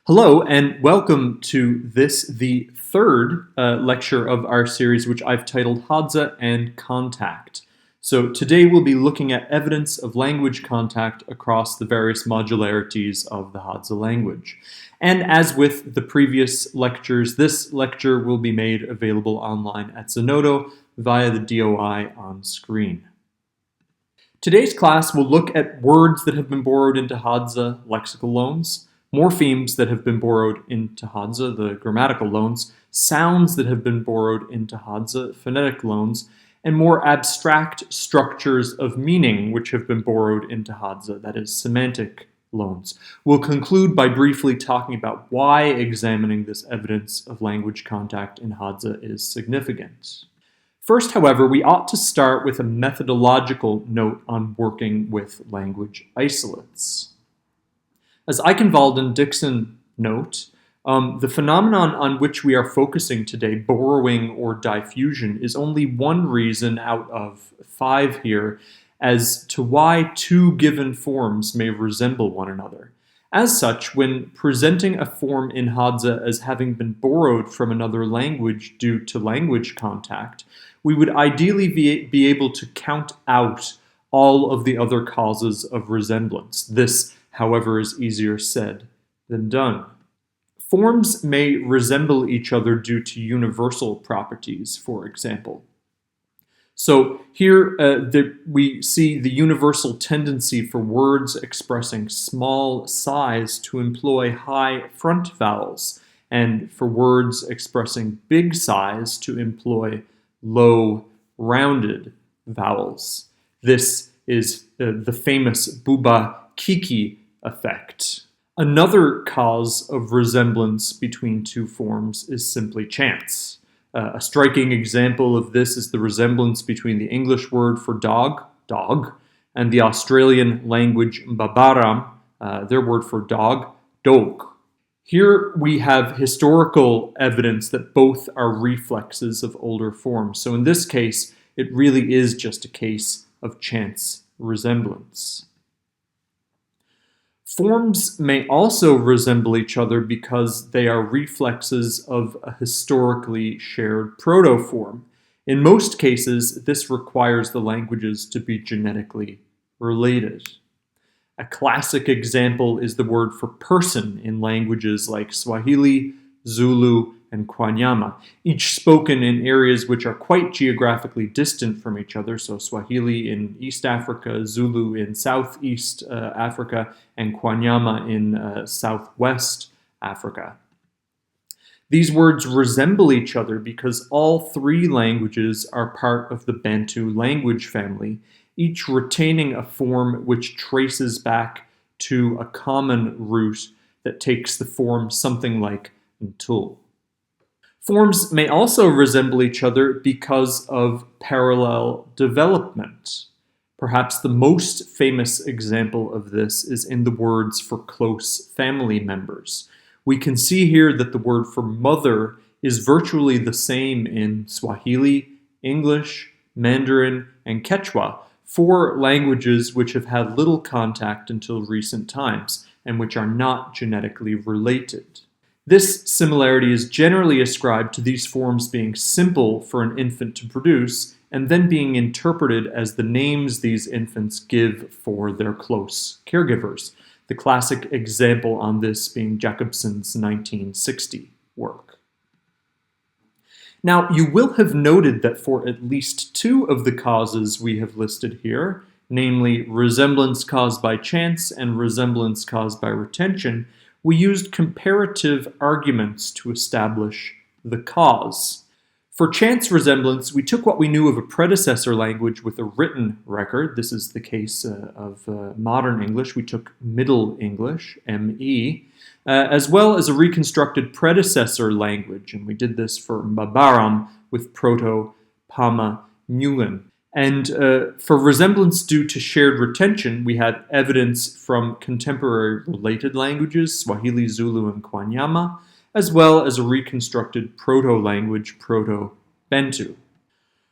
Hello, and welcome to the third lecture of our series, which I've titled Hadza and Contact. So today we'll be looking at evidence of language contact across the various modularities of the Hadza language. And as with the previous lectures, this lecture will be made available online at Zenodo via the DOI on screen. Today's class will look at words that have been borrowed into Hadza lexical loans, morphemes that have been borrowed into Hadza, the grammatical loans, sounds that have been borrowed into Hadza, phonetic loans, and more abstract structures of meaning which have been borrowed into Hadza, that is, semantic loans. We'll conclude by briefly talking about why examining this evidence of language contact in Hadza is significant. First, however, we ought to start with a methodological note on working with language isolates. As Eichenwald and Dixon note, the phenomenon on which we are focusing today, borrowing or diffusion, is only one reason out of 5 here as to why two given forms may resemble one another. As such, when presenting a form in Hadza as having been borrowed from another language due to language contact, we would ideally be able to count out all of the other causes of resemblance. This, however, is easier said than done. Forms may resemble each other due to universal properties, for example. So here we see the universal tendency for words expressing small size to employ high front vowels, and for words expressing big size to employ low rounded vowels. This is the famous Buba Kiki effect. Another cause of resemblance between two forms is simply chance. A striking example of this is the resemblance between the English word for dog, and the Australian language Mbabaram, their word for dog, dog. Here we have historical evidence that both are reflexes of older forms. So in this case, it really is just a case of chance resemblance. Forms may also resemble each other because they are reflexes of a historically shared protoform. In most cases, this requires the languages to be genetically related. A classic example is the word for person in languages like Swahili, Zulu, and Kwanyama, each spoken in areas which are quite geographically distant from each other, so Swahili in East Africa, Zulu in Southeast Africa, and Kwanyama in Southwest Africa. These words resemble each other because all 3 languages are part of the Bantu language family, each retaining a form which traces back to a common root that takes the form something like Ntul. Forms may also resemble each other because of parallel development. Perhaps the most famous example of this is in the words for close family members. We can see here that the word for mother is virtually the same in Swahili, English, Mandarin, and Quechua, 4 languages which have had little contact until recent times and which are not genetically related. This similarity is generally ascribed to these forms being simple for an infant to produce and then being interpreted as the names these infants give for their close caregivers. The classic example on this being Jacobson's 1960 work. Now, you will have noted that for at least 2 of the causes we have listed here, namely resemblance caused by chance and resemblance caused by retention, we used comparative arguments to establish the cause. For chance resemblance, we took what we knew of a predecessor language with a written record. This is the case of modern English. We took Middle English, ME, as well as a reconstructed predecessor language, and we did this for Mbabaram with Proto-Pama Nyugan. And for resemblance due to shared retention, we had evidence from contemporary related languages, Swahili, Zulu, and Kwanyama, as well as a reconstructed proto-language, Proto-Bantu.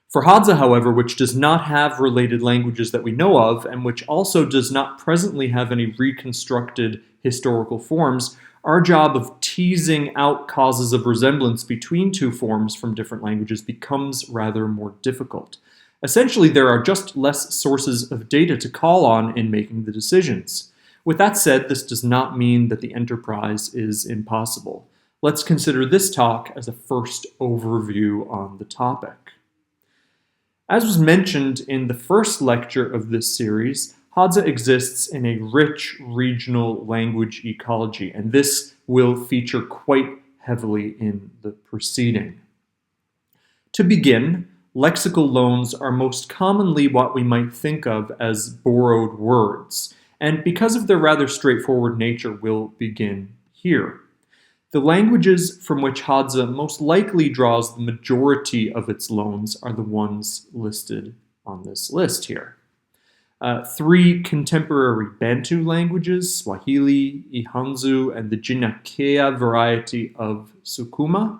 For Hadza, however, which does not have related languages that we know of, and which also does not presently have any reconstructed historical forms, our job of teasing out causes of resemblance between two forms from different languages becomes rather more difficult. Essentially, there are just less sources of data to call on in making the decisions. With that said, this does not mean that the enterprise is impossible. Let's consider this talk as a first overview on the topic. As was mentioned in the first lecture of this series, Hadza exists in a rich regional language ecology, and this will feature quite heavily in the proceeding. To begin, lexical loans are most commonly what we might think of as borrowed words, and because of their rather straightforward nature, we'll begin here. The languages from which Hadza most likely draws the majority of its loans are the ones listed on this list here. 3 contemporary Bantu languages, Swahili, Ihanzu, and the Jinakea variety of Sukuma,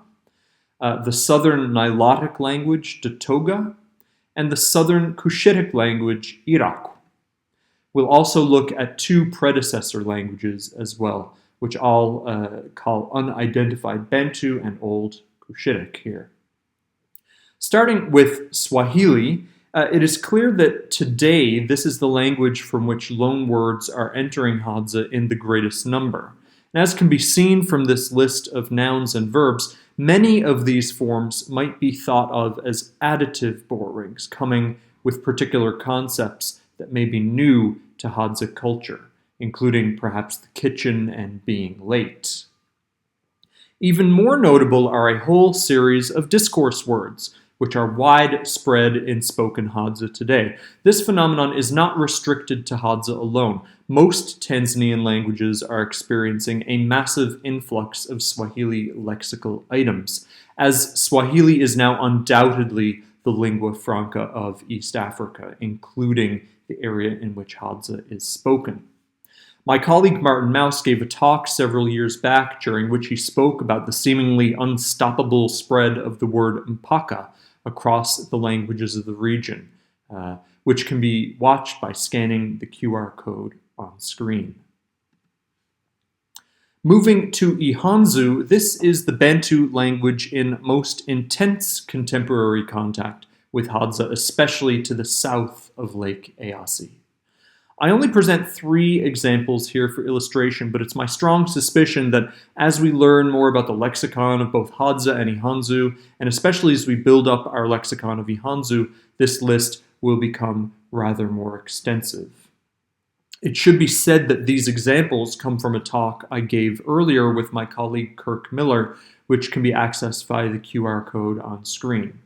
the southern Nilotic language, Datoga, and the southern Cushitic language, Iraku. We'll also look at 2 predecessor languages as well, which I'll call unidentified Bantu and Old Cushitic here. Starting with Swahili, it is clear that today this is the language from which loanwords are entering Hadza in the greatest number. And as can be seen from this list of nouns and verbs, many of these forms might be thought of as additive borrowings, coming with particular concepts that may be new to Hadza culture, including perhaps the kitchen and being late. Even more notable are a whole series of discourse words, which are widespread in spoken Hadza today. This phenomenon is not restricted to Hadza alone. Most Tanzanian languages are experiencing a massive influx of Swahili lexical items, as Swahili is now undoubtedly the lingua franca of East Africa, including the area in which Hadza is spoken. My colleague Martin Mouse gave a talk several years back during which he spoke about the seemingly unstoppable spread of the word mpaka across the languages of the region, which can be watched by scanning the QR code on screen. Moving to Ihanzu, this is the Bantu language in most intense contemporary contact with Hadza, especially to the south of Lake Eyasi. I only present 3 examples here for illustration, but it's my strong suspicion that as we learn more about the lexicon of both Hadza and Ihanzu, and especially as we build up our lexicon of Ihanzu, this list will become rather more extensive. It should be said that these examples come from a talk I gave earlier with my colleague Kirk Miller, which can be accessed via the QR code on screen.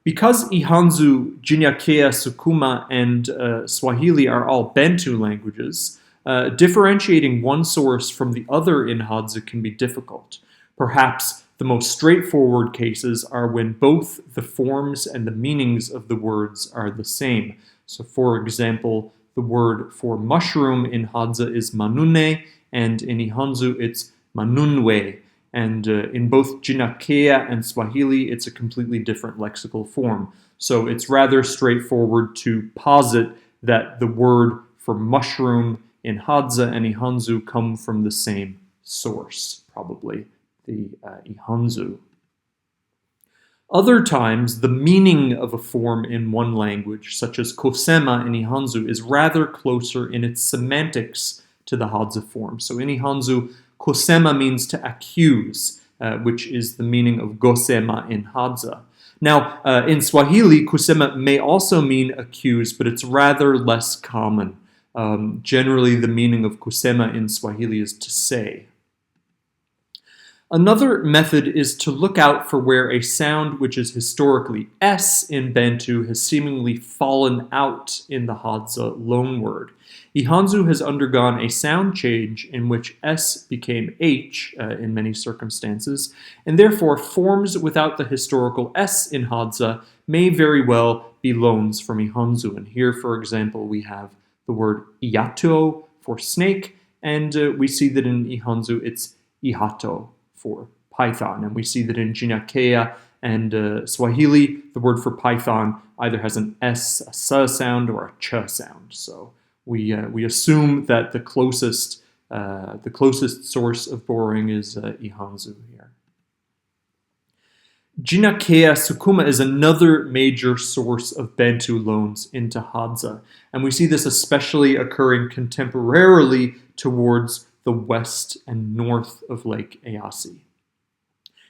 Because Ihanzu, Jinyakea, Sukuma, and Swahili are all Bantu languages, differentiating one source from the other in Hadza can be difficult. Perhaps the most straightforward cases are when both the forms and the meanings of the words are the same. So, for example, the word for mushroom in Hadza is manune, and in Ihanzu it's manunwe. And in both Jinakea and Swahili, it's a completely different lexical form. So it's rather straightforward to posit that the word for mushroom in Hadza and Ihanzu come from the same source, probably the Ihanzu. Other times, the meaning of a form in one language, such as kosema in Ihanzu, is rather closer in its semantics to the Hadza form. So in Ihanzu, kosema means to accuse, which is the meaning of gosema in Hadza. Now, in Swahili, kusema may also mean accuse, but it's rather less common. Generally, the meaning of kusema in Swahili is to say. Another method is to look out for where a sound which is historically S in Bantu has seemingly fallen out in the Hadza loanword. Ihanzu has undergone a sound change in which S became H in many circumstances, and therefore forms without the historical S in Hadza may very well be loans from Ihanzu. And here, for example, we have the word iato for snake, and we see that in Ihanzu it's ihato for python. And we see that in Jinakea and Swahili, the word for python either has an S, a S sound, or a Ch sound. So we assume that the closest The closest source of borrowing is Ihanzu here. Jinakea Sukuma is another major source of Bantu loans into Hadza, and we see this especially occurring contemporarily towards the west and north of Lake Eyasi.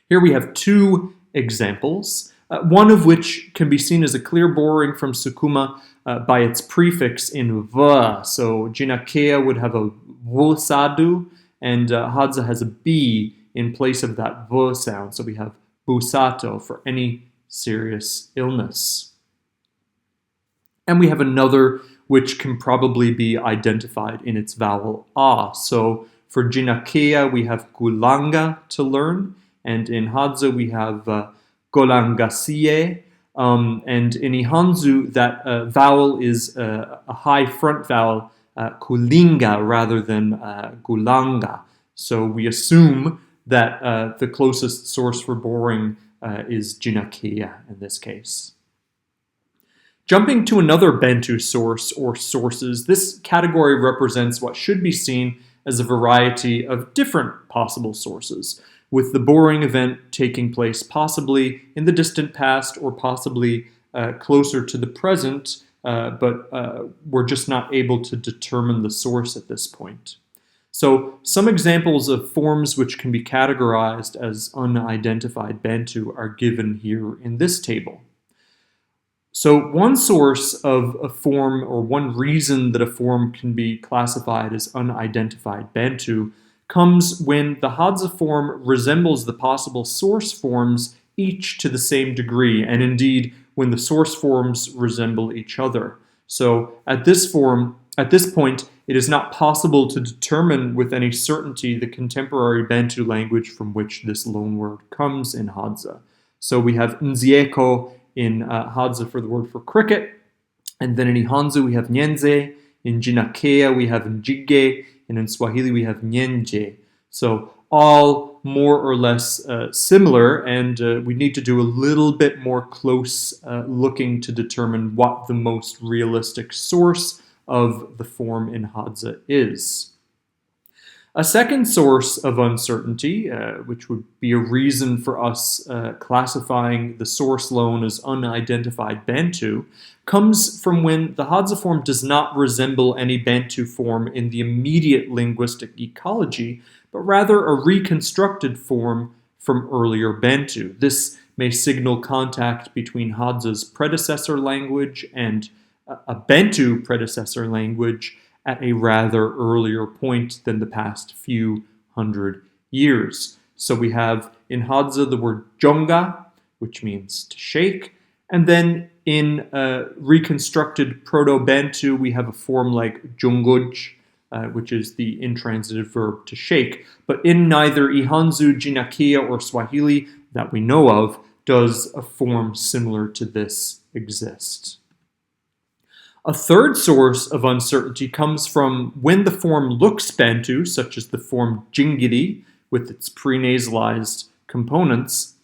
Here we have two examples, one of which can be seen as a clear borrowing from Sukuma by its prefix in v. So Jinakea would have a v-sadu, and Hadza has a b in place of that v sound. So we have busato for any serious illness. And we have another which can probably be identified in its vowel a. So for Jinakea we have gulanga to learn, and in Hadza we have golangasiye, and in Ihanzu that vowel is a high front vowel, kulinga, rather than gulanga. So we assume that the closest source for borrowing is Jinakea in this case. Jumping to another Bantu source or sources, this category represents what should be seen as a variety of different possible sources, with the borrowing event taking place possibly in the distant past or possibly closer to the present, but we're just not able to determine the source at this point. So some examples of forms which can be categorized as unidentified Bantu are given here in this table. So one source of a form, or one reason that a form can be classified as unidentified Bantu, comes when the Hadza form resembles the possible source forms each to the same degree, and indeed when the source forms resemble each other. So at this point, it is not possible to determine with any certainty the contemporary Bantu language from which this loanword comes in Hadza. So we have nzieko in Hadza for the word for cricket, and then in Ihanzu we have nyenze, in Jinakea we have njige, and in Swahili we have nyenje. So all more or less similar, and we need to do a little bit more close looking to determine what the most realistic source of the form in Hadza is. A second source of uncertainty, which would be a reason for us classifying the source loan as unidentified Bantu, comes from when the Hadza form does not resemble any Bantu form in the immediate linguistic ecology, but rather a reconstructed form from earlier Bantu. This may signal contact between Hadza's predecessor language and a Bantu predecessor language at a rather earlier point than the past few hundred years. So we have in Hadza the word jonga, which means to shake, and then in reconstructed Proto-Bantu we have a form like jongoj, which is the intransitive verb to shake. But in neither Ihanzu, Jinakea, or Swahili that we know of does a form similar to this exist. A third source of uncertainty comes from when the form looks Bantu, such as the form jingiri with its prenasalized components,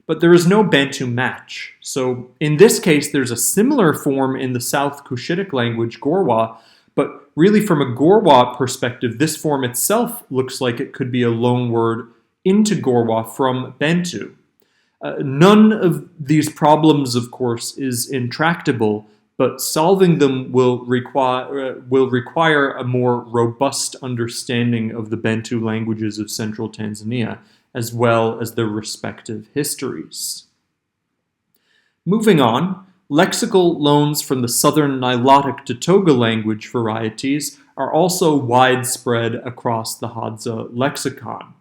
but there is no Bantu match. So in this case, there's a similar form in the South Cushitic language, Gorwa, but really from a Gorwa perspective, this form itself looks like it could be a loanword into Gorwa from Bantu. None of these problems, of course, is intractable, but solving them will require a more robust understanding of the Bantu languages of central Tanzania, as well as their respective histories. Moving on, lexical loans from the southern Nilotic Datoga language varieties are also widespread across the Hadza lexicon.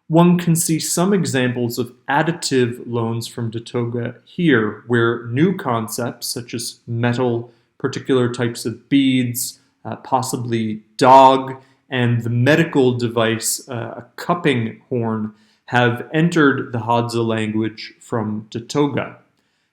One can see some examples of additive loans from Datoga here, where new concepts such as metal, particular types of beads, possibly dog, and the medical device, a cupping horn, have entered the Hadza language from Datoga.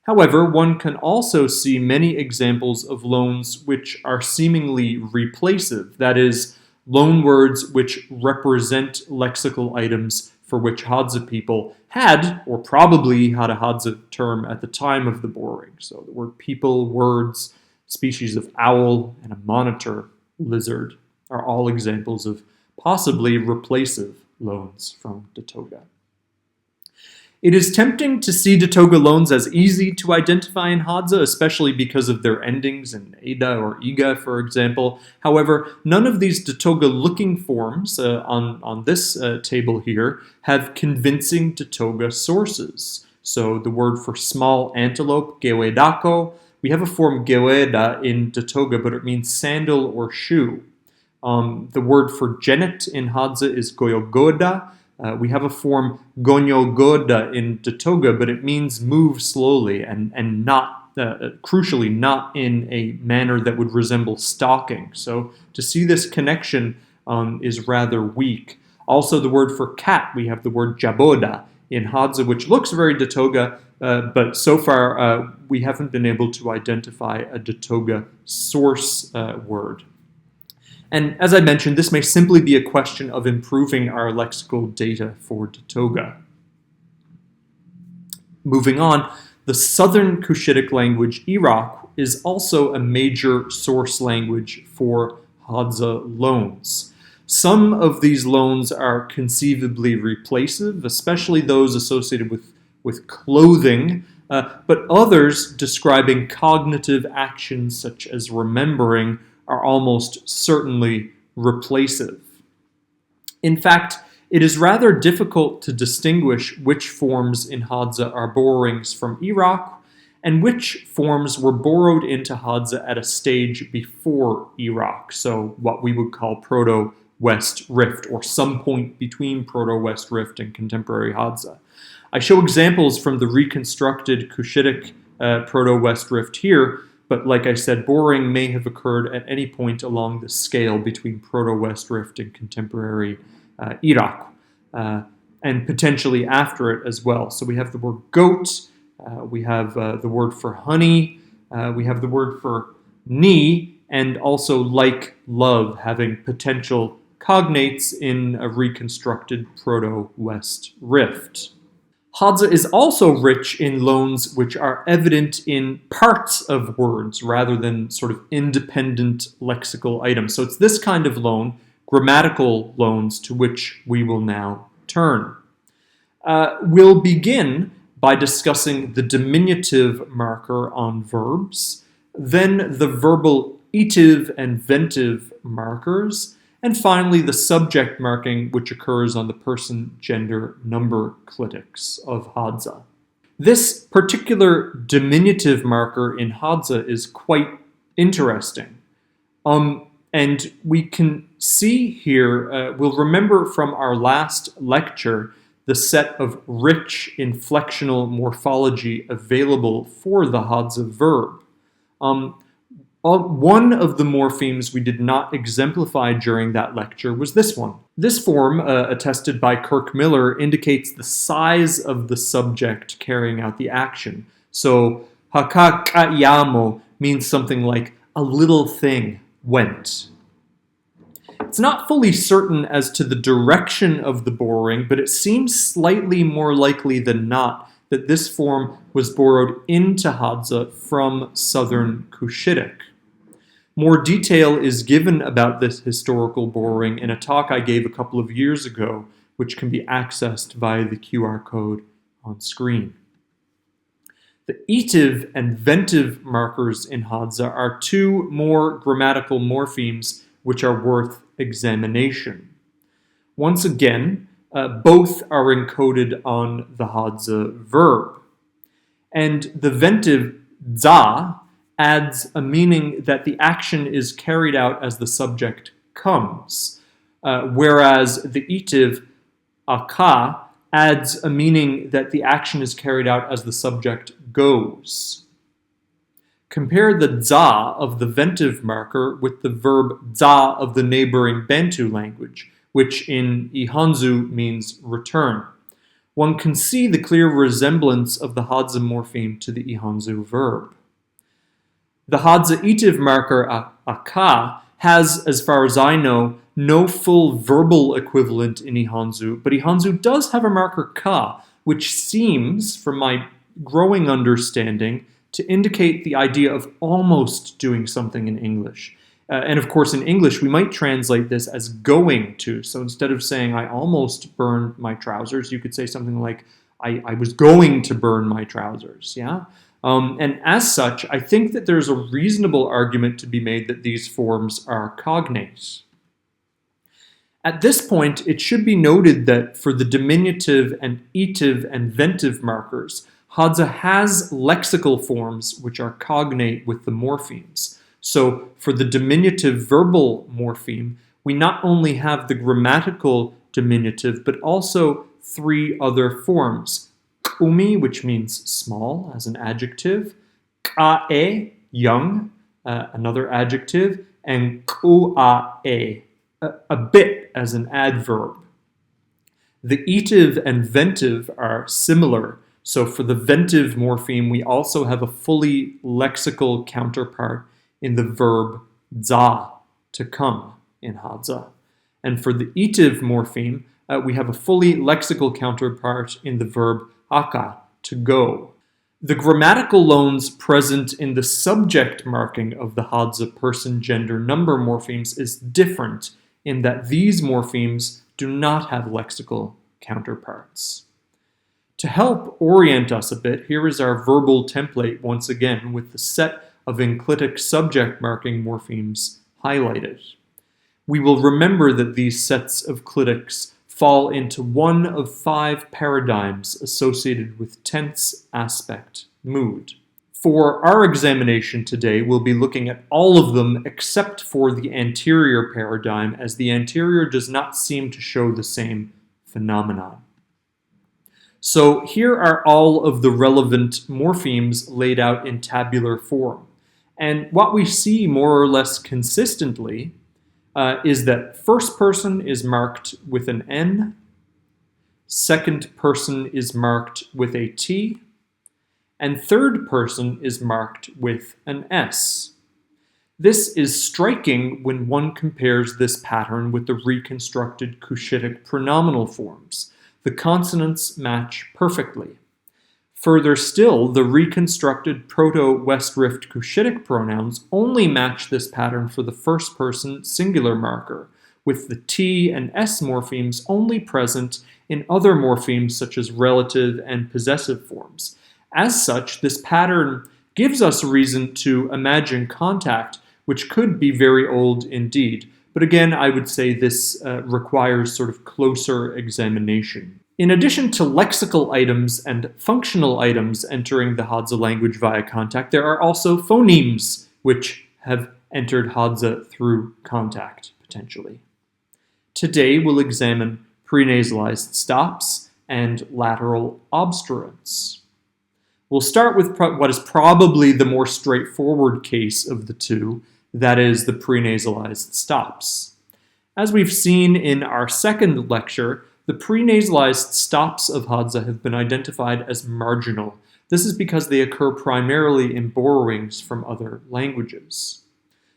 However, one can also see many examples of loans which are seemingly replacive, that is, loanwords which represent lexical items for which Hadza people had, or probably had a Hadza term at the time of the borrowing. So the word people, words, species of owl, and a monitor lizard are all examples of possibly replacive loans from Datoga. It is tempting to see Datoga loans as easy to identify in Hadza, especially because of their endings in Eda or Iga, for example. However, none of these Datoga-looking forms on this table here have convincing Datoga sources. So the word for small antelope, gewedako, we have a form geweda in Datoga, but it means sandal or shoe. The word for genet in Hadza is goyogoda. We have a form gonyogoda in Datoga, but it means move slowly and not, crucially, not in a manner that would resemble stalking. So to see this connection is rather weak. Also, the word for cat, we have the word jaboda in Hadza, which looks very Datoga, but so far we haven't been able to identify a Datoga source word. And as I mentioned, this may simply be a question of improving our lexical data for Datoga. Moving on, the Southern Cushitic language Iraq is also a major source language for Hadza loans. Some of these loans are conceivably replacive, especially those associated with clothing, but others describing cognitive actions such as remembering are almost certainly replacive. In fact, it is rather difficult to distinguish which forms in Hadza are borrowings from Iraq and which forms were borrowed into Hadza at a stage before Iraq, so what we would call Proto-West Rift, or some point between Proto-West Rift and contemporary Hadza. I show examples from the reconstructed Cushitic Proto-West Rift here, but like I said, borrowing may have occurred at any point along the scale between Proto-West Rift and contemporary Iraq, and potentially after it as well. So we have the word goat, we have the word for honey, we have the word for knee, and also like love, having potential cognates in a reconstructed Proto-West Rift. Hadza is also rich in loans which are evident in parts of words rather than sort of independent lexical items. So it's this kind of loan, grammatical loans, to which we will now turn. We'll begin by discussing the diminutive marker on verbs, then the verbal etive and ventive markers, and finally the subject marking which occurs on the person, gender, number clitics of Hadza. This particular diminutive marker in Hadza is quite interesting. And we can see here, we'll remember from our last lecture, the set of rich inflectional morphology available for the Hadza verb. One of the morphemes we did not exemplify during that lecture was this one. This form, attested by Kirk Miller, indicates the size of the subject carrying out the action. So, hakakayamo means something like a little thing went. It's not fully certain as to the direction of the borrowing, but it seems slightly more likely than not that this form was borrowed into Hadza from Southern Cushitic. More detail is given about this historical borrowing in a talk I gave a couple of years ago, which can be accessed via the QR code on screen. The etive and ventive markers in Hadza are two more grammatical morphemes which are worth examination. Once again, both are encoded on the Hadza verb. And the ventive za adds a meaning that the action is carried out as the subject comes, whereas the etive aka adds a meaning that the action is carried out as the subject goes. Compare the za of the ventive marker with the verb za of the neighboring Bantu language, which in Ihanzu means return. One can see the clear resemblance of the Hadza morpheme to the Ihanzu verb. The Hadza etive marker aka has, as far as I know, no full verbal equivalent in Ihanzu, but Ihanzu does have a marker ka, which seems, from my growing understanding, to indicate the idea of almost doing something in English. And of course, in English, we might translate this as going to. So instead of saying, I almost burned my trousers, you could say something like, I was going to burn my trousers, yeah? And as such, I think that there's a reasonable argument to be made that these forms are cognate. At this point, it should be noted that for the diminutive and etive and ventive markers, Hadza has lexical forms which are cognate with the morphemes. So for the diminutive verbal morpheme, we not only have the grammatical diminutive, but also three other forms. Kumi, which means small as an adjective, ka'e, young, another adjective, and ku'a'e, a bit as an adverb. The etive and ventive are similar. So for the ventive morpheme, we also have a fully lexical counterpart in the verb za, to come, in Hadza. And for the etive morpheme, we have a fully lexical counterpart in the verb aka, to go. The grammatical loans present in the subject marking of the Hadza person, gender, number morphemes is different in that these morphemes do not have lexical counterparts. To help orient us a bit, here is our verbal template once again with the set of enclitic subject marking morphemes highlighted. We will remember that these sets of clitics fall into one of 5 paradigms associated with tense, aspect, mood. For our examination today, we'll be looking at all of them except for the anterior paradigm, as the anterior does not seem to show the same phenomenon. So here are all of the relevant morphemes laid out in tabular form. And what we see more or less consistently is that first person is marked with an N, second person is marked with a T, and third person is marked with an S. This is striking when one compares this pattern with the reconstructed Cushitic pronominal forms. The consonants match perfectly. Further still, the reconstructed Proto-West Rift Cushitic pronouns only match this pattern for the first person singular marker, with the T and S morphemes only present in other morphemes such as relative and possessive forms. As such, this pattern gives us reason to imagine contact, which could be very old indeed. But again, I would say this requires sort of closer examination. In addition to lexical items and functional items entering the Hadza language via contact, there are also phonemes which have entered Hadza through contact, potentially. Today we'll examine prenasalized stops and lateral obstruents. We'll start with what is probably the more straightforward case of the two, that is the prenasalized stops. As we've seen in our second lecture, the prenasalized stops of Hadza have been identified as marginal. This is because they occur primarily in borrowings from other languages.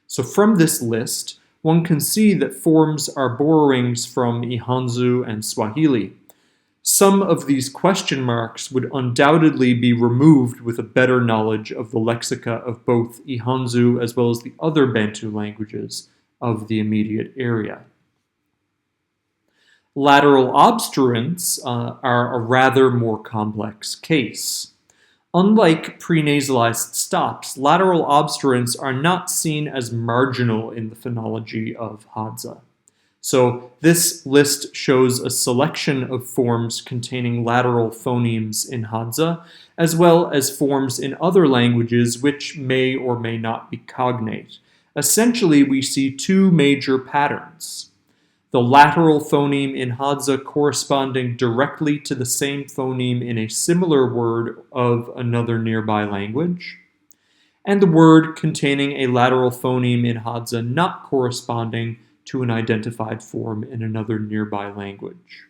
So from this list, one can see that forms are borrowings from Ihanzu and Swahili. Some of these question marks would undoubtedly be removed with a better knowledge of the lexica of both Ihanzu as well as the other Bantu languages of the immediate area. Lateral obstruents are a rather more complex case. Unlike prenasalized stops, lateral obstruents are not seen as marginal in the phonology of Hadza. So this list shows a selection of forms containing lateral phonemes in Hadza, as well as forms in other languages which may or may not be cognate. Essentially, we see two major patterns. The lateral phoneme in Hadza corresponding directly to the same phoneme in a similar word of another nearby language, and the word containing a lateral phoneme in Hadza not corresponding to an identified form in another nearby language.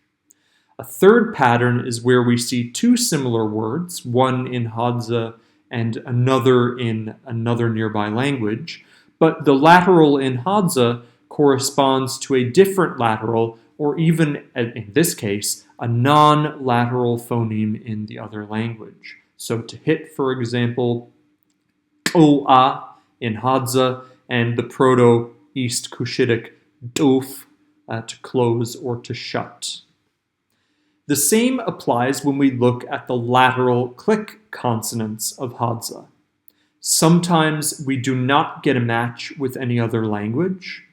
A third pattern is where we see two similar words, one in Hadza and another in another nearby language, but the lateral in Hadza corresponds to a different lateral, or even, in this case, a non-lateral phoneme in the other language. So to hit, for example, o'a in Hadza and the Proto-East Cushitic doof, to close or to shut. The same applies when we look at the lateral click consonants of Hadza. Sometimes we do not get a match with any other language,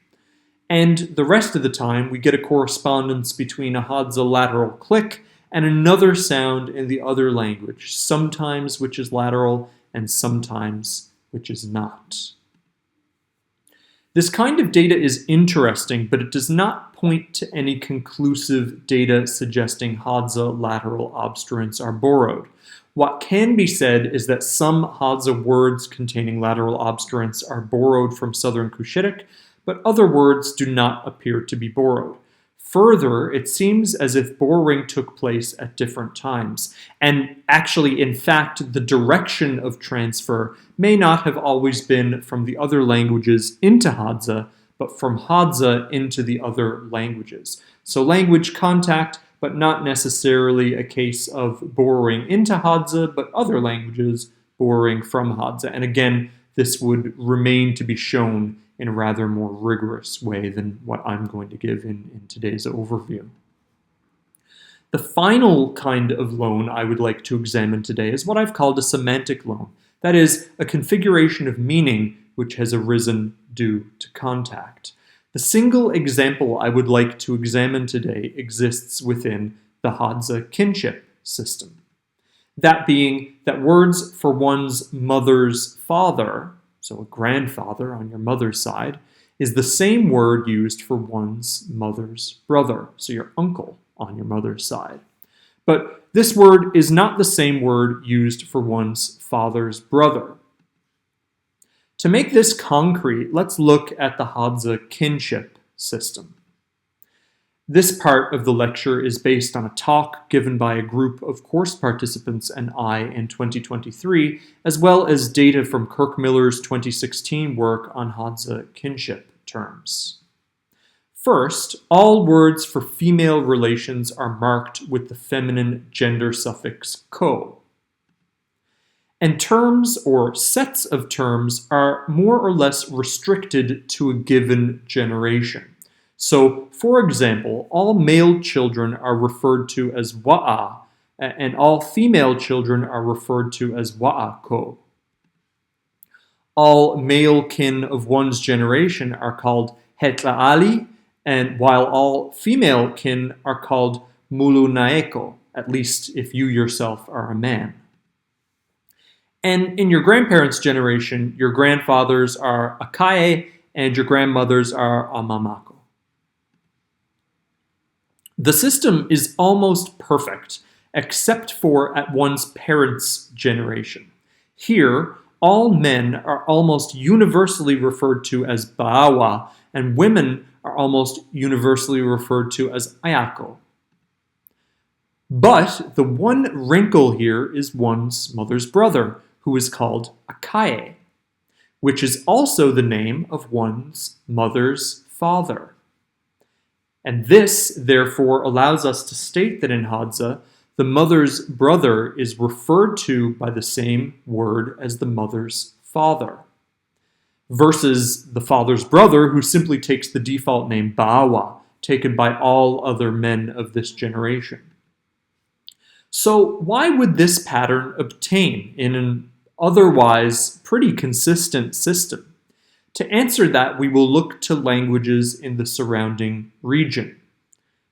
and the rest of the time we get a correspondence between a Hadza lateral click and another sound in the other language, sometimes which is lateral and sometimes which is not. This kind of data is interesting, but it does not point to any conclusive data suggesting Hadza lateral obstruents are borrowed. What can be said is that some Hadza words containing lateral obstruents are borrowed from Southern Cushitic, but other words do not appear to be borrowed. Further, it seems as if borrowing took place at different times, and actually, in fact, the direction of transfer may not have always been from the other languages into Hadza, but from Hadza into the other languages. So language contact, but not necessarily a case of borrowing into Hadza, but other languages borrowing from Hadza. And again, this would remain to be shown in a rather more rigorous way than what I'm going to give in today's overview. The final kind of loan I would like to examine today is what I've called a semantic loan. That is, a configuration of meaning which has arisen due to contact. The single example I would like to examine today exists within the Hadza kinship system. That being that words for one's mother's father, so a grandfather on your mother's side, is the same word used for one's mother's brother, so your uncle on your mother's side. But this word is not the same word used for one's father's brother. To make this concrete, let's look at the Hadza kinship system. This part of the lecture is based on a talk given by a group of course participants and I in 2023, as well as data from Kirk Miller's 2016 work on Hadza kinship terms. First, all words for female relations are marked with the feminine gender suffix ko. And terms or sets of terms are more or less restricted to a given generation. So, for example, all male children are referred to as wa'a, and all female children are referred to as wa'ako. All male kin of one's generation are called hetla'ali, and while all female kin are called mulunaeko, at least if you yourself are a man. And in your grandparents' generation, your grandfathers are akae and your grandmothers are amamako. The system is almost perfect, except for at one's parents' generation. Here, all men are almost universally referred to as ba'awa, and women are almost universally referred to as ayako. But the one wrinkle here is one's mother's brother, who is called akae, which is also the name of one's mother's father. And this, therefore, allows us to state that in Hadza, the mother's brother is referred to by the same word as the mother's father, versus the father's brother, who simply takes the default name Ba'awa, taken by all other men of this generation. So why would this pattern obtain in an otherwise pretty consistent system? To answer that, we will look to languages in the surrounding region.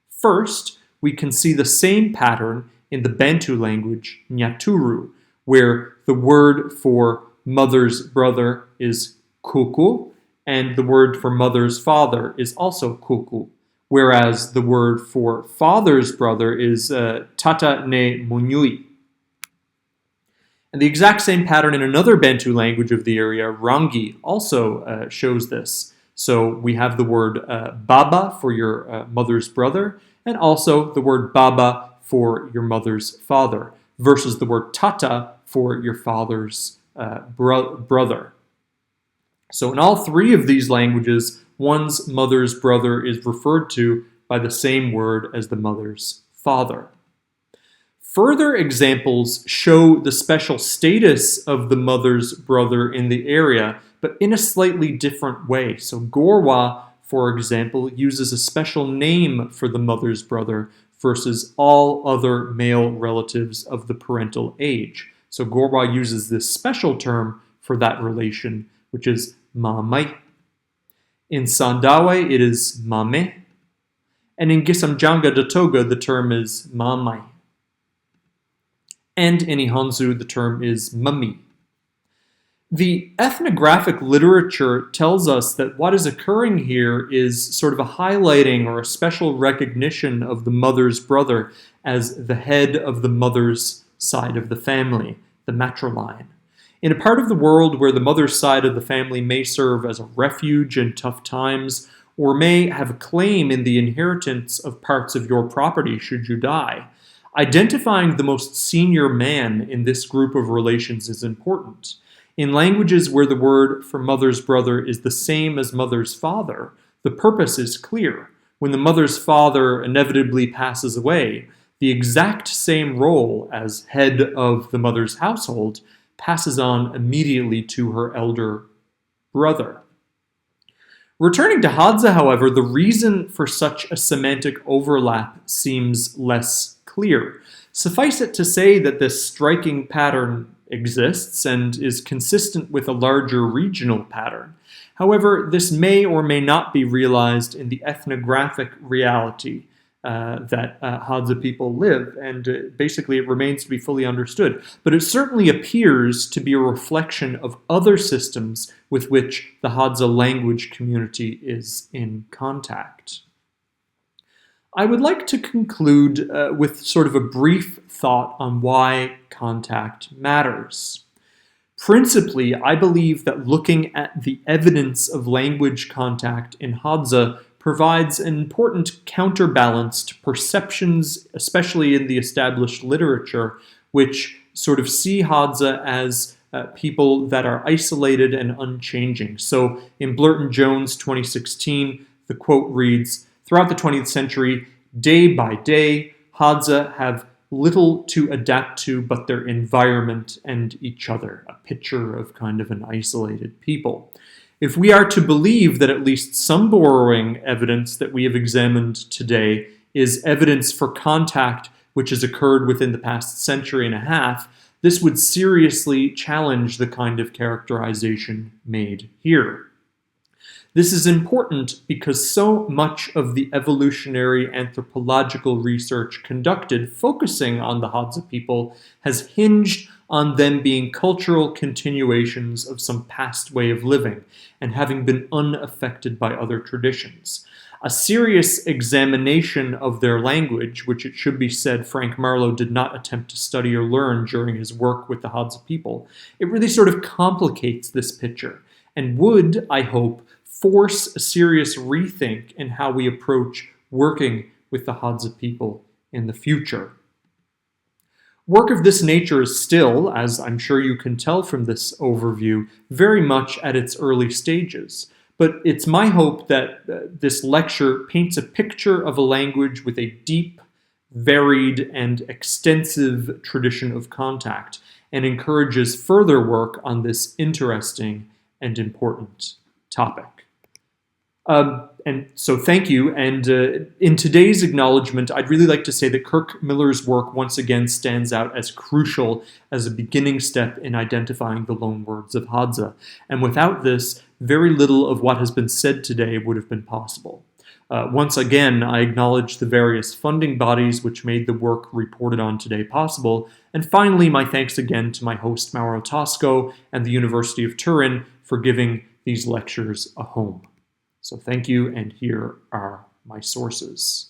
First, we can see the same pattern in the Bantu language Nyaturu, where the word for mother's brother is kuku, and the word for mother's father is also kuku, whereas the word for father's brother is tata ne munyui. And the exact same pattern in another Bantu language of the area, Rangi, also shows this. So we have the word baba for your mother's brother, and also the word baba for your mother's father, versus the word tata for your father's brother. So in all three of these languages, one's mother's brother is referred to by the same word as the mother's father. Further examples show the special status of the mother's brother in the area but in a slightly different way. So Gorwa, for example, uses a special name for the mother's brother versus all other male relatives of the parental age. So Gorwa uses this special term for that relation, which is mamai. In Sandawe, it is mame. And in Gisamjanga Datoga, the term is mamai. And in Ihanzu, the term is mami. The ethnographic literature tells us that what is occurring here is sort of a highlighting or a special recognition of the mother's brother as the head of the mother's side of the family, the matriline. In a part of the world where the mother's side of the family may serve as a refuge in tough times, or may have a claim in the inheritance of parts of your property should you die, identifying the most senior man in this group of relations is important. In languages where the word for mother's brother is the same as mother's father, the purpose is clear. When the mother's father inevitably passes away, the exact same role as head of the mother's household passes on immediately to her elder brother. Returning to Hadza, however, the reason for such a semantic overlap seems less clear. Suffice it to say that this striking pattern exists and is consistent with a larger regional pattern. However, this may or may not be realized in the ethnographic reality that Hadza people live, and basically it remains to be fully understood. But it certainly appears to be a reflection of other systems with which the Hadza language community is in contact. I would like to conclude with sort of a brief thought on why contact matters. Principally, I believe that looking at the evidence of language contact in Hadza provides an important counterbalance to perceptions, especially in the established literature, which sort of see Hadza as people that are isolated and unchanging. So in Blurton Jones 2016, the quote reads, "Throughout the 20th century, day by day, Hadza have little to adapt to but their environment and each other," a picture of kind of an isolated people. If we are to believe that at least some borrowing evidence that we have examined today is evidence for contact which has occurred within the past century and a half, this would seriously challenge the kind of characterization made here. This is important because so much of the evolutionary anthropological research conducted focusing on the Hadza people has hinged on them being cultural continuations of some past way of living and having been unaffected by other traditions. A serious examination of their language, which it should be said Frank Marlowe did not attempt to study or learn during his work with the Hadza people, it really sort of complicates this picture and would, I hope, force a serious rethink in how we approach working with the Hadza people in the future. Work of this nature is still, as I'm sure you can tell from this overview, very much at its early stages. But it's my hope that this lecture paints a picture of a language with a deep, varied, and extensive tradition of contact, and encourages further work on this interesting and important topic. And so thank you, and in today's acknowledgement, I'd really like to say that Kirk Miller's work once again stands out as crucial as a beginning step in identifying the loanwords of Hadza, and without this, very little of what has been said today would have been possible. Once again, I acknowledge the various funding bodies which made the work reported on today possible, and finally, my thanks again to my host Mauro Tosco and the University of Turin for giving these lectures a home. So thank you, and here are my sources.